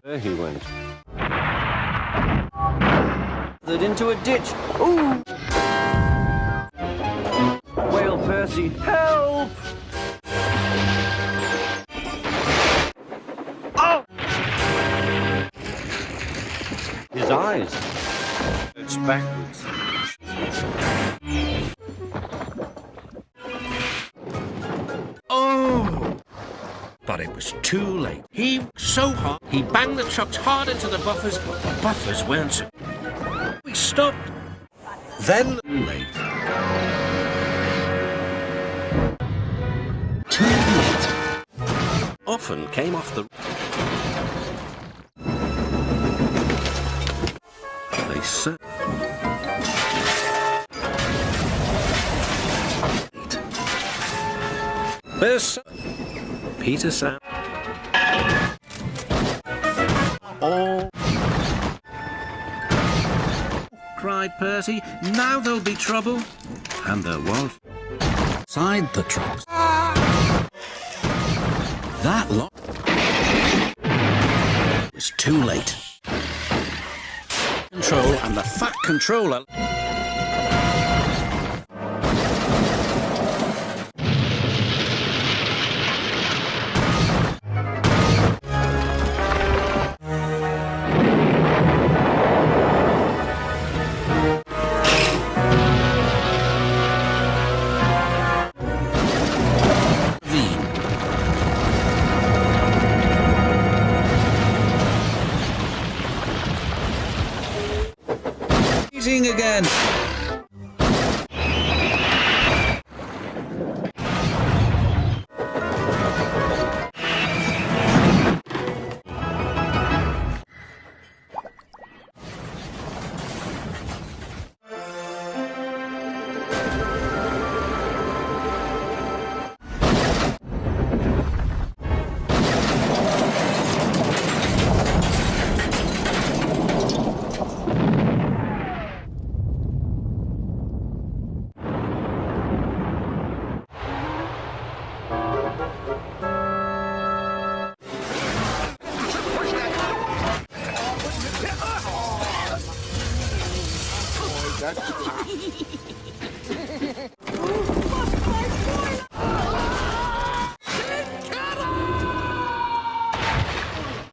There he went. Into a ditch. Ooh! Whale Percy, help! Oh! His eyes. It's backwards. Oh! But it was too late. He so hard. He banged the trucks hard into the buffers, but the buffers weren't so. We stopped. Then late. Too late. Often came off the. They said. This Peter Sam. All. Cried Percy, now there'll be trouble. And there was. Side the trucks. That lot was too late. Control and the Fat Controller. Again.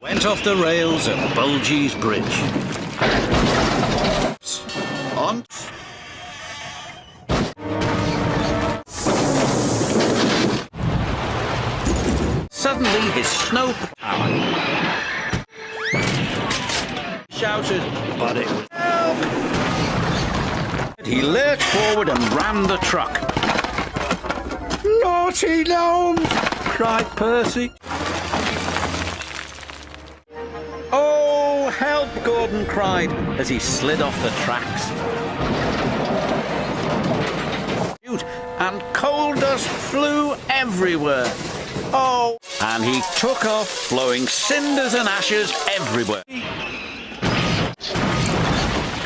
Went off the rails at Bulgy's Bridge. On. Suddenly his snow power shouted, but it was help! He lurched forward and rammed the truck. Naughty gnomes! Cried Percy. Oh, help! Gordon cried as he slid off the tracks. And coal dust flew everywhere. Oh! And he took off, blowing cinders and ashes everywhere.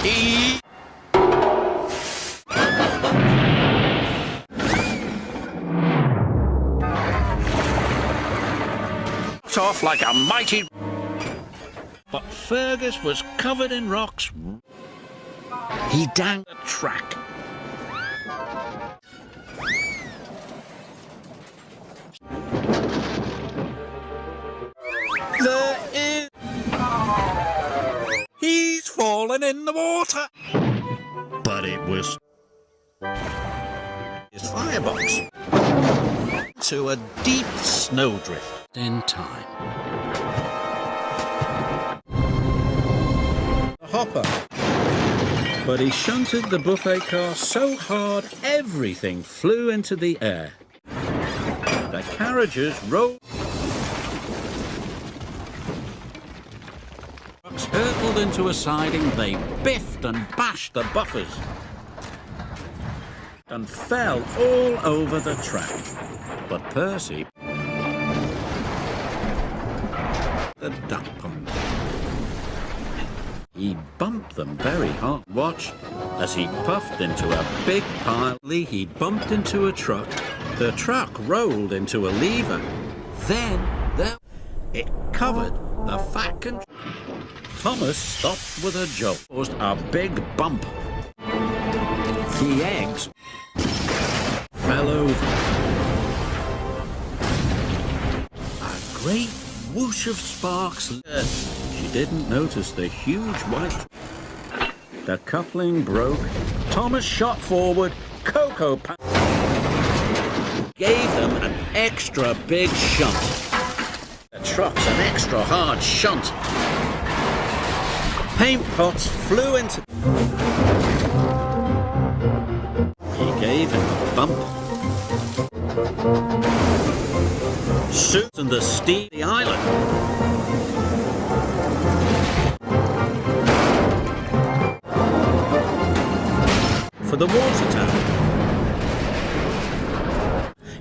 He off like a mighty. But Fergus was covered in rocks. He dangled the track. There is. He's fallen in the water. But it was his firebox to a deep snowdrift in time. The hopper. But he shunted the buffet car so hard everything flew into the air. The carriages rolled. Trucks hurtled into a siding, they biffed and bashed the buffers and fell all over the track. But Percy, the duck pond, he bumped them very hard. Watch as he puffed into a big pile. He bumped into a truck. The truck rolled into a lever. Then it covered The fat can... Thomas stopped with a jolt. Caused a big bump. The eggs fell over. A great whoosh of sparks. She didn't notice the huge white... The coupling broke. Thomas shot forward. Coco gave them an extra big shunt. The truck's an extra hard shunt. Paint pots flew into... He gave him a bump. Suits and the steam the island. For the water tower.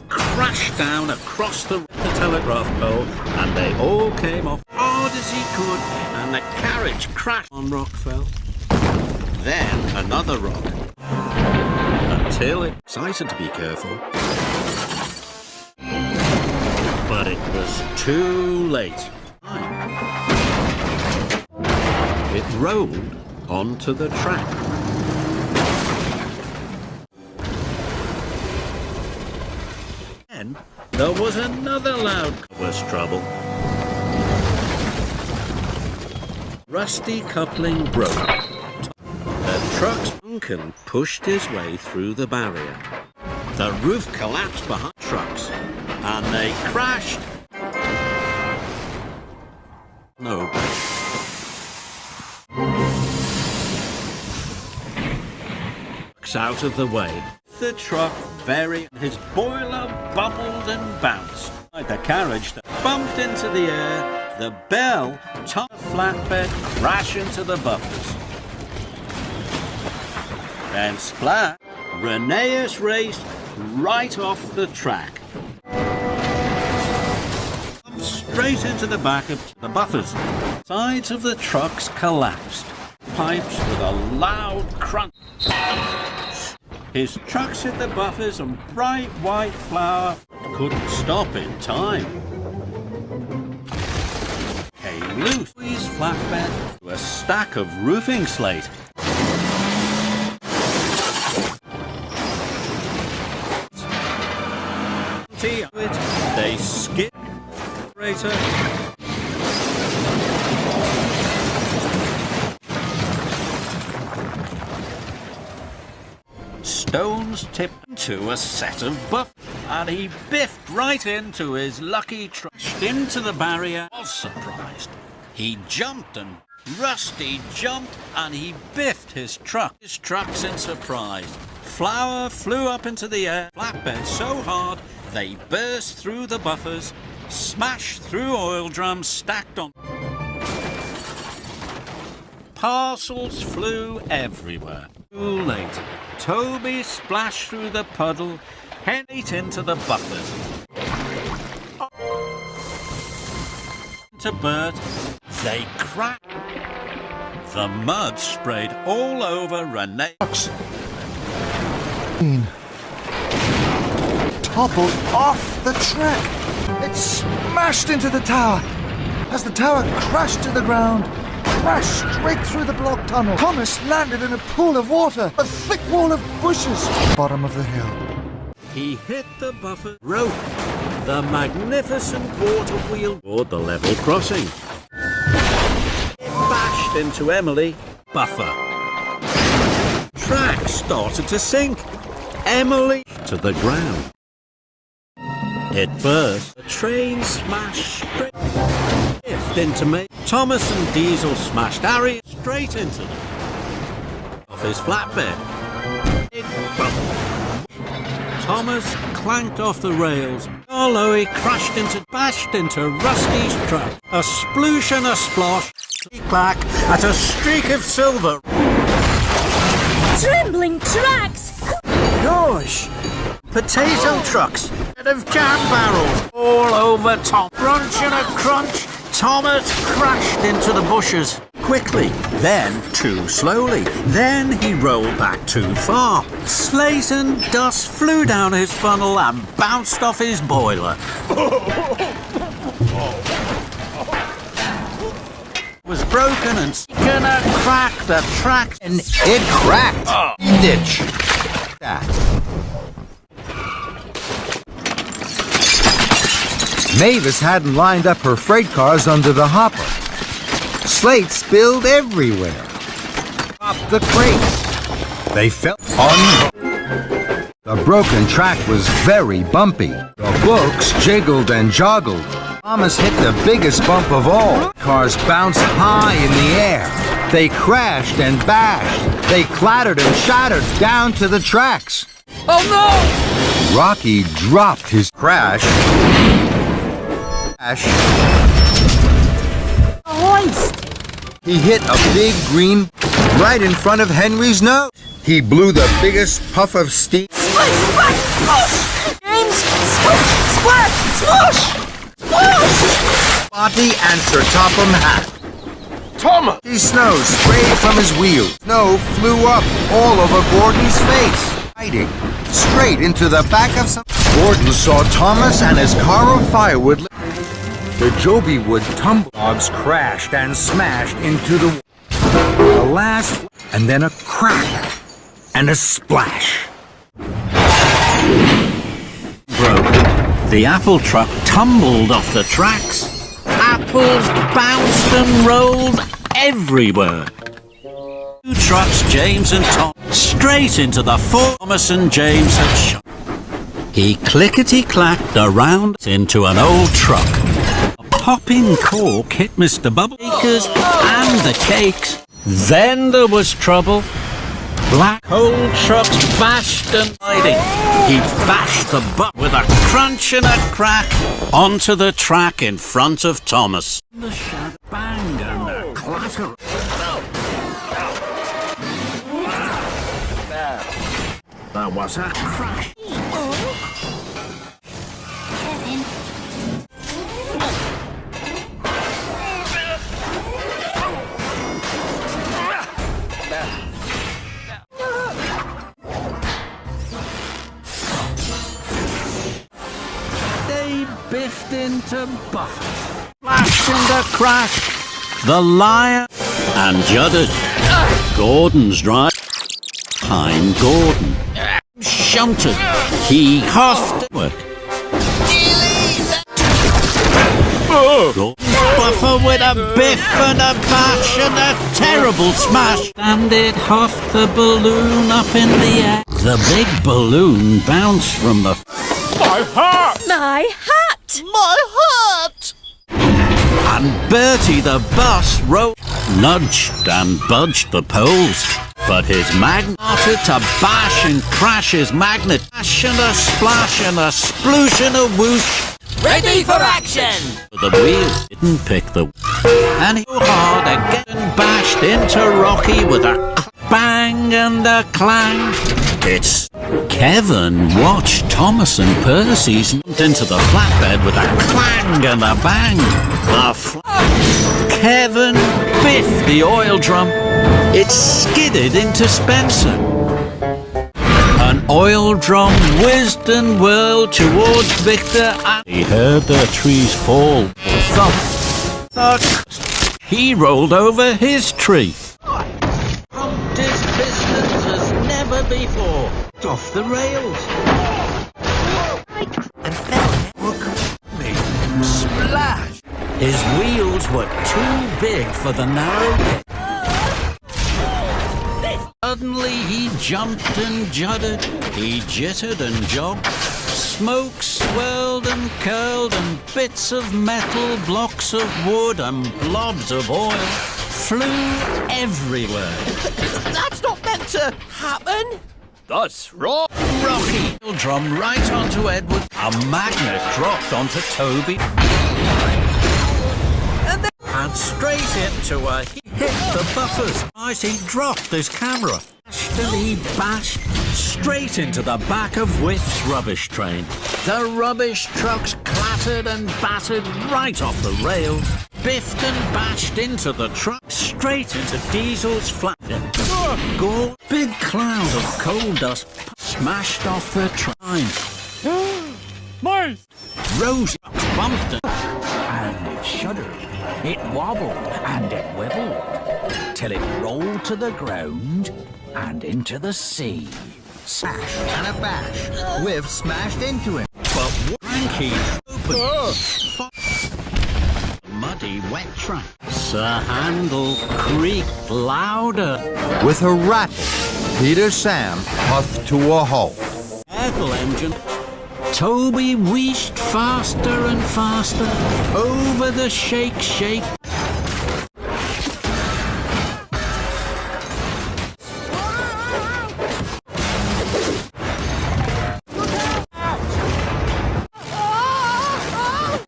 Crashed down across the telegraph pole, and they all came off hard as he could, and the carriage crashed on rock fell. Then another rock. Until it excited to be careful. But it was too late. It rolled onto the track. Then there was another loud trouble. Rusty coupling broke. The truck's uncle pushed his way through the barrier. The roof collapsed behind trucks, and they crashed. No. Out of the way. The truck his boiler bubbled and bounced. The carriage that bumped into the air, the bell topped the flatbed, crash into the buffers. Then splat, Rheneas raced right off the track. Straight into the back of the buffers. Sides of the trucks collapsed. Pipes with a loud crunch. His trucks hit the buffers and bright white flour couldn't stop in time. Came loose his flatbed to a stack of roofing slate. They skipped the stones tipped into a set of buffers, and he biffed right into his lucky truck. Into the barrier, was surprised. He jumped and Rusty jumped, and he biffed his truck. His trucks in surprise. Flour flew up into the air, flatbed so hard they burst through the buffers, smashed through oil drums stacked on. Parcels flew everywhere. Too late. Toby splashed through the puddle, head into the buffers. To Bert, they cracked. The mud sprayed all over Rheneas. Toppled off the track. It smashed into the tower. As the tower crashed to the ground, crashed straight through the block tunnel. Thomas landed in a pool of water, a thick wall of bushes, bottom of the hill. He hit the buffer, broke the magnificent water wheel toward the level crossing. It bashed into Emily, buffer. Track started to sink. Emily to the ground. It burst. The train smashed straight into me. Thomas and Diesel smashed Harry straight into them. Off his flatbed. It bumped. Thomas clanked off the rails. Arloe bashed into Rusty's truck. A sploosh and a splosh. Clack at a streak of silver. Trembling tracks! Gosh! Potato trucks instead of jam barrels all over Tom. Crunch and a crunch. Thomas crashed into the bushes. Quickly, then too slowly. Then he rolled back too far. Slate and dust flew down his funnel and bounced off his boiler. was broken and gonna crack the track. And it cracked. Ditch. Mavis hadn't lined up her freight cars under the hopper. Slate spilled everywhere. Dropped the crates. They fell on. The broken track was very bumpy. The books jiggled and joggled. Thomas hit the biggest bump of all. Cars bounced high in the air. They crashed and bashed. They clattered and shattered down to the tracks. Oh no! Rocky dropped his crash. He hit a big green right in front of Henry's nose. He blew the biggest puff of steam. Splash! Splash! Splash! James! Splash! Splash! Splash! Splash! Spotty and Sir Topham Hatt. Thomas! The snow sprayed from his wheels. Snow flew up all over Gordon's face, riding straight into the back of some. Gordon saw Thomas and his car of firewood. The Joby Wood tumble logs crashed and smashed into the last, and then a crack and a splash. Broken. The apple truck tumbled off the tracks. Apples bounced and rolled everywhere. Two trucks, James and Tom, straight into the four Thomas and James had shot. He clickety-clacked around into an old truck. A popping cork hit Mr. Bubbleakers and the cakes. Then there was trouble. Black hole trucks bashed and hiding. He bashed the butt with a crunch and a crack onto the track in front of Thomas. The shadow bang and a clatter. There was a crash. They biffed into Buffett. Flashed into crash. The lion and juddered. Gordon's right behind Gordon. Shunted. He huffed. Buffer with a biff and a bash and a terrible smash. And it huffed the balloon up in the air. The big balloon bounced from the... My hat! My hat! And Bertie the bus rolled, nudged and budged the poles. But his magnet started to bash and crash his magnet. Bash and a splash and a sploosh and a whoosh. Ready for action! The wheel didn't pick the... And he hard again bashed into Rocky with a bang and a clang. It's... Kevin watched Thomas and Percy jumped into the flatbed with a clang and a bang. Kevin biffed the oil drum. It skidded into Spencer. An oil drum whizzed and whirled towards Victor and he heard the trees fall. Thump, thud. He rolled over his tree. Pumped his pistons as never before. Off the rails. And fell. Made him splash. His wheels were too big for the narrow pit. Suddenly he jumped and juddered. He jittered and jogged. Smoke swirled and curled and bits of metal, blocks of wood and blobs of oil flew everywhere. That's not meant to happen! That's wrong! Rocky drum right onto Edward. A magnet dropped onto Toby. And straight into a... He hit the buffers. As he dropped his camera. And he bashed straight into the back of Whiff's rubbish train. The rubbish trucks clattered and battered right off the rail. Biffed and bashed into the truck. Straight into Diesel's flat. Gore, big cloud of coal dust smashed off the train. Mice! Rose bumped it. And it shuddered. It wobbled and it wibbled, till it rolled to the ground and into the sea. Smash and a bash. We've smashed into him. But Frankie opened muddy wet track. Sir Handel creaked louder. With a rattle, Peter Sam puffed to a halt. Careful, engine. Toby wheeshed faster and faster over the shake.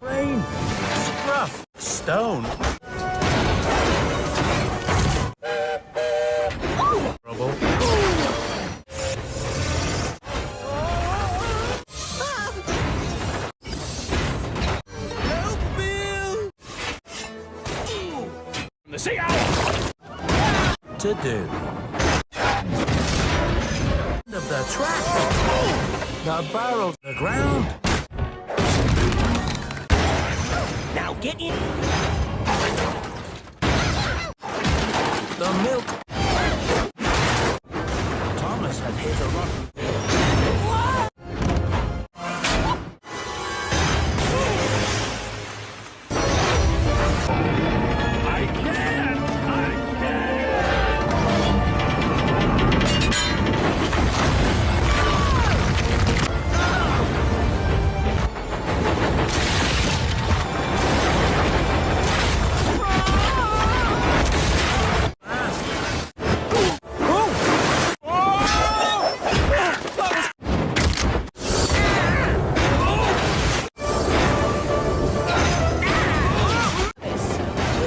Rain, scruff, stone. Trouble. The sea owl! To do. End of the track. The barrel, the ground. Now get in. The milk. Thomas had hit a rock. I can!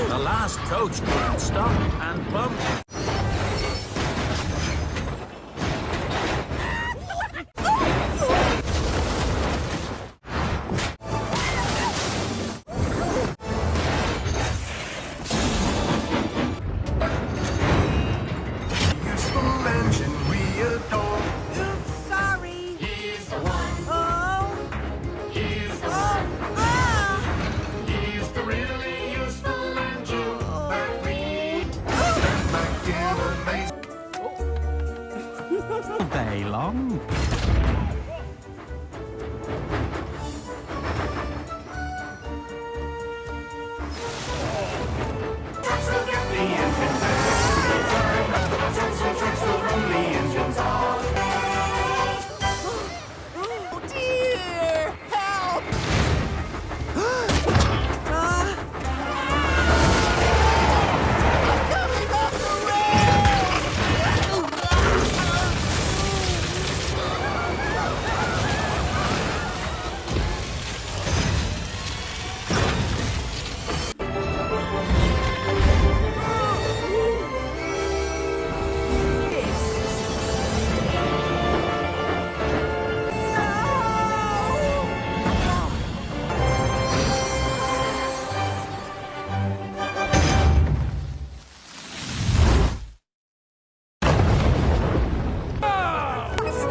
The last coach couldn't stop and bump. Useful engine we adore. Oops, sorry. He's the one. Oh. He's the one. He's the really useful engine that we stand back in amaze. Very long. Trucks will get the engines out. Trucks will run the engines off. Oh dear! Help! Coming off the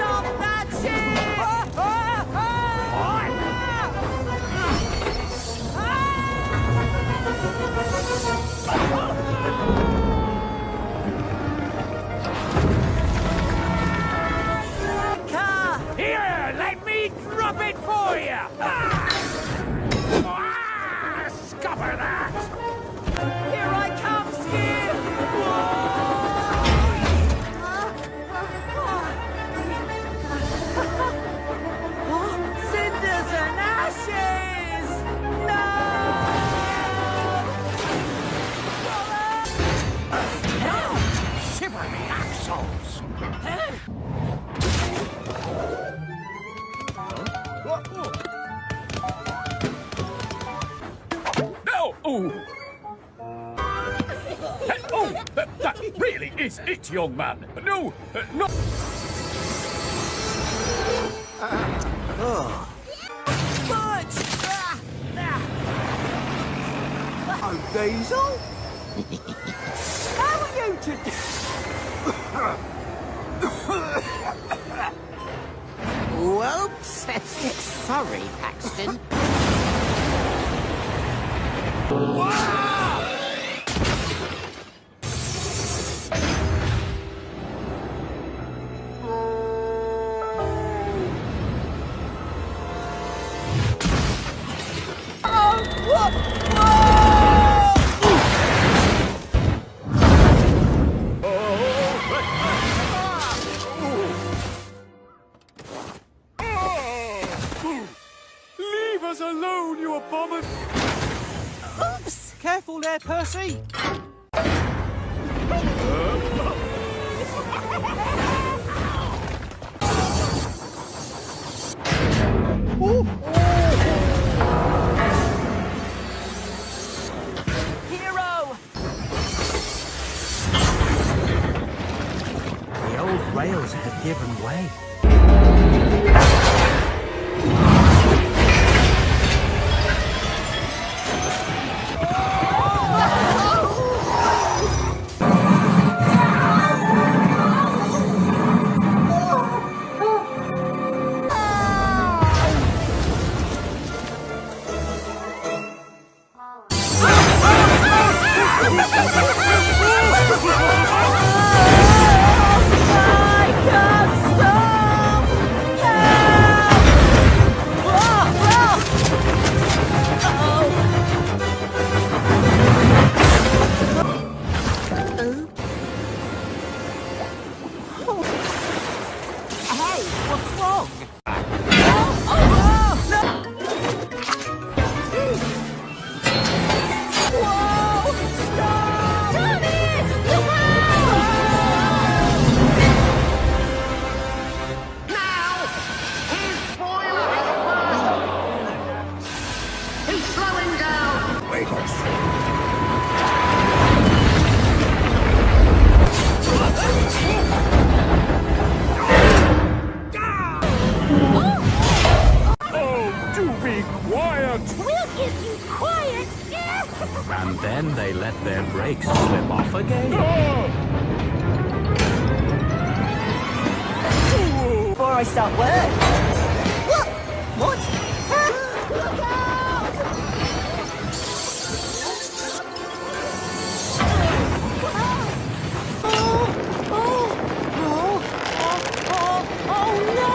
Stop that car! Here, let me drop it for you. Scupper that. Here I come, Skip! Cinders and ashes! No! Shiver me axles. No! Ooh. Oh, that really is it, young man. No, no. Fudge! Oh, Diesel? How are you to Whoops! Sorry, Paxton. Leave us alone, you abomin... Oops! Careful there, Percy! Hero! The old rails had given way. He's slowing down. Oh, do be quiet! We'll give you quiet. And then they let their brakes slip off again. Before I start work. What? Look out! Oh no!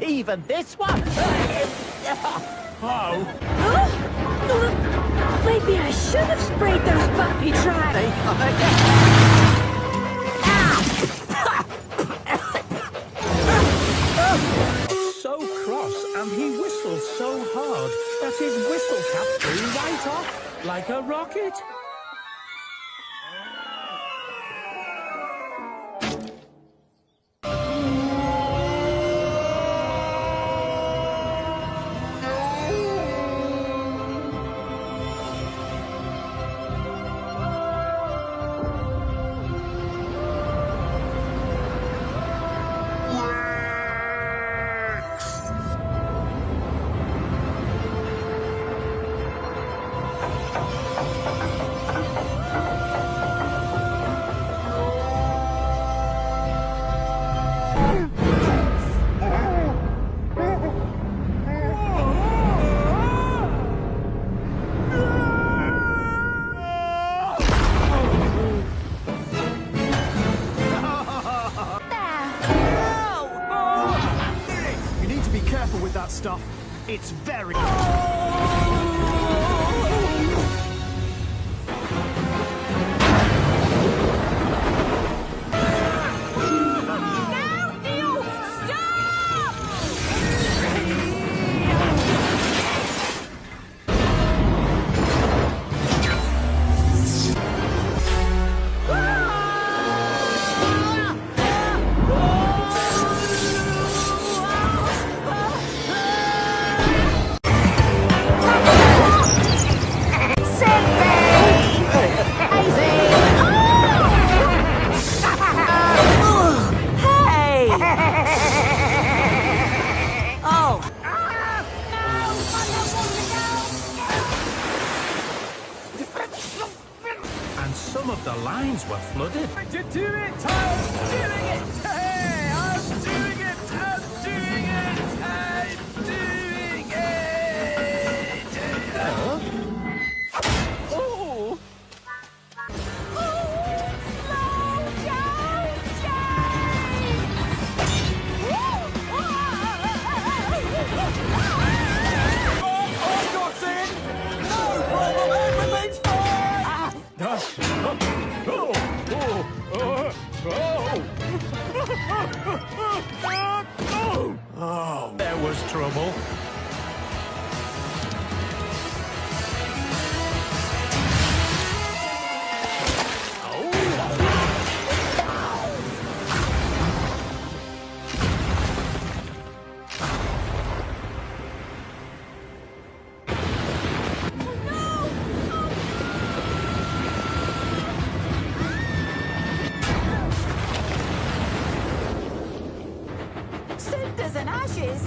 Even this one? How? Maybe I should have sprayed those puppy tracks. They come again. So cross, and he whistled so hard that his whistle cap flew right off like a rocket. You need to be careful with that stuff. It's very... lines were flooded. To do it! I'm doing it! Hey, I'm doing it! I'm doing it! I'm doing it! Oh! Slow down, James! I've got it! No problem, everything's fine! Oh, there was trouble. Cinders and ashes!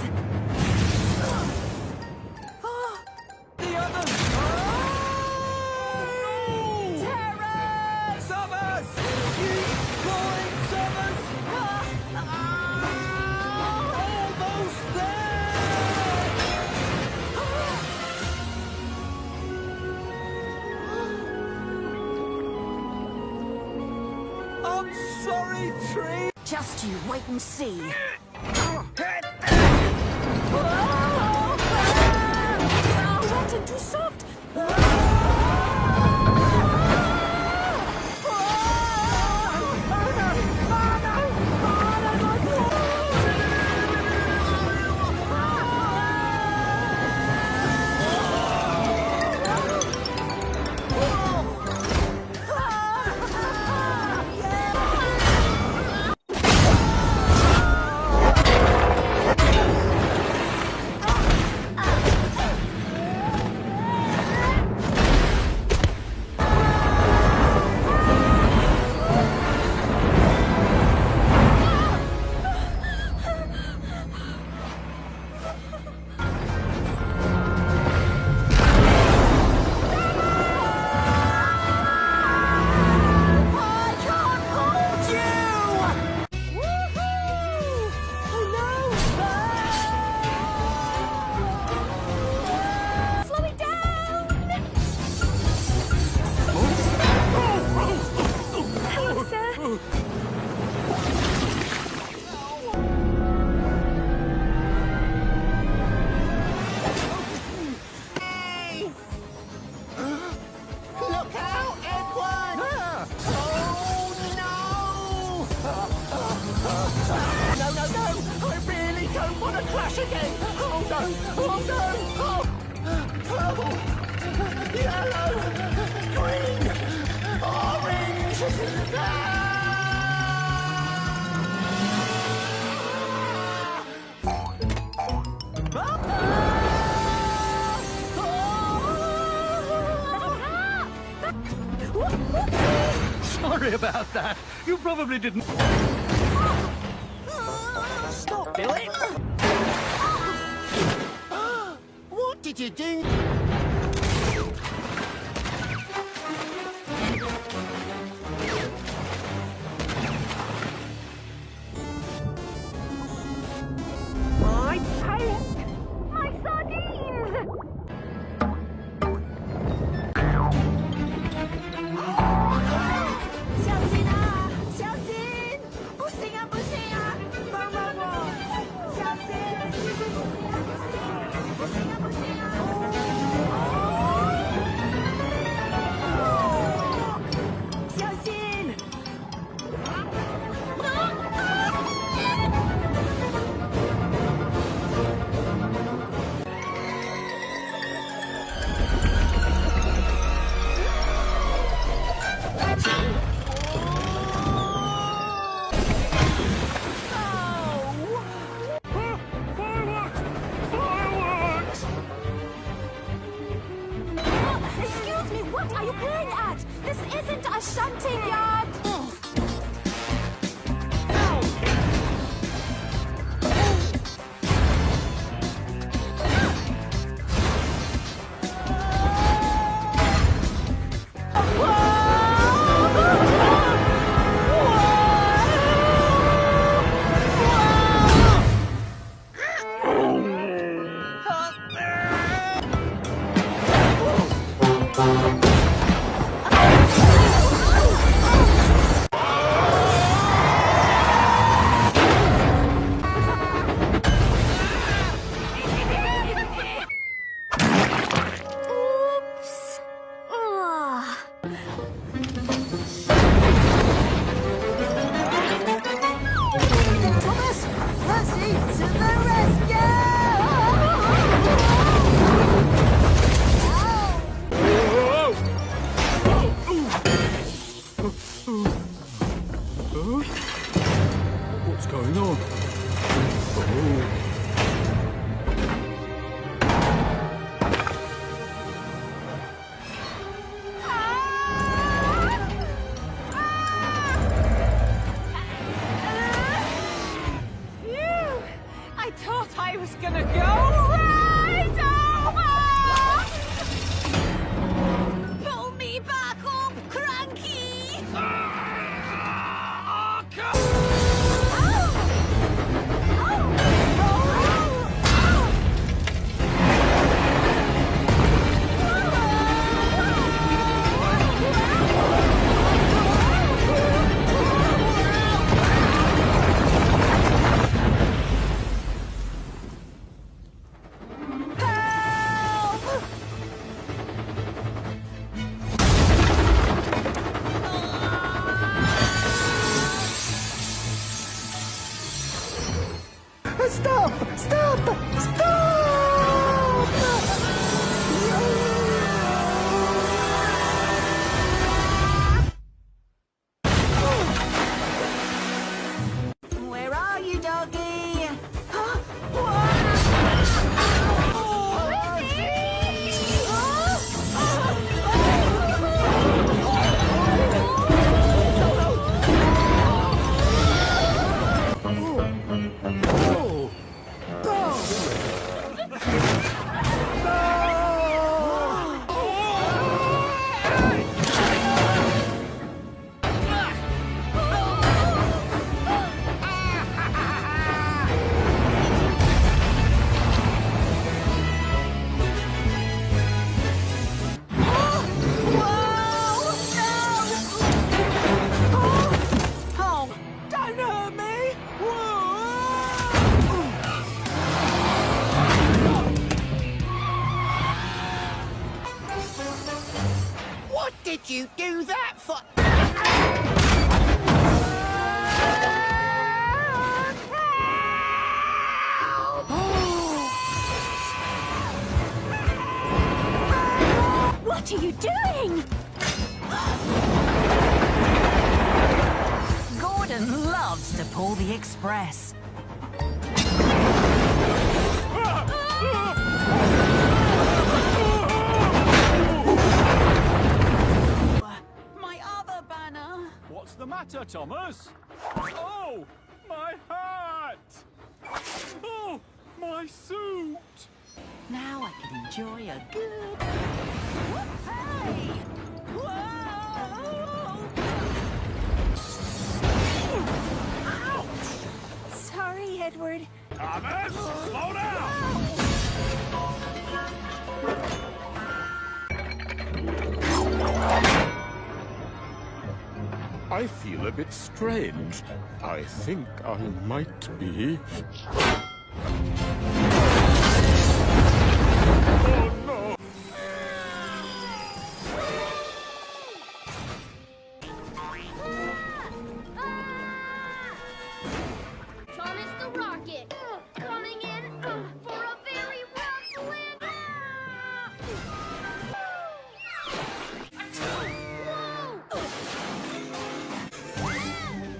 The others! Terror! Summers! You calling Summers? Almost there! I'm sorry, Tree! Just you wait and see. Rotten too soft. Look out, Edward! Oh, no! No, no, no! I really don't want to crash again! Oh, no! Oh, no! Oh! Purple! Yellow! Green! Orange! Sorry about that. You probably didn't. Stop, Billy! What did you do? My pants! My sardines! What's going on? Oh. Phew! I thought I was gonna go right over! Pull me back up, Cranky! Stop! Stop! Stop! Where are you, doggy? Don't hurt me! What did you do that for? What are you doing? Gordon loves to pull the express. My other banner. What's the matter, Thomas? Oh, my hat! Oh, my suit! Now I can enjoy a good. Hey! Whoa! Ouch! Sorry, Edward. Thomas, slow down! I feel a bit strange. I think I might be. Oh no! Thomas the Rocket, coming in for a very rough landing. Whoa!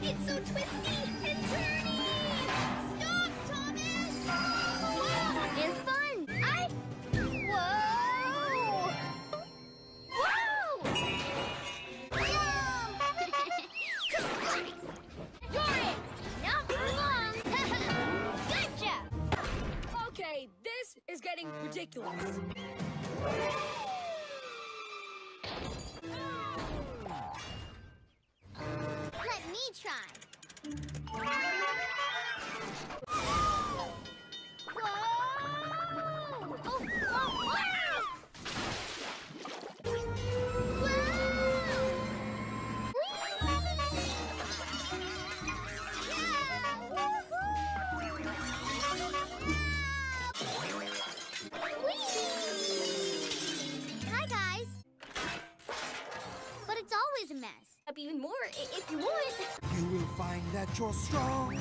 It's so twisty and turny. Stop, Thomas! Whoa! It's fun. Whoa! Whoa! You're it. Not for long. Gotcha. Okay, this is getting ridiculous. Let me try. Whoa! Oh, whoa, wow! Hi, guys. But it's always a mess. Up even more if you want. You will find that you're strong.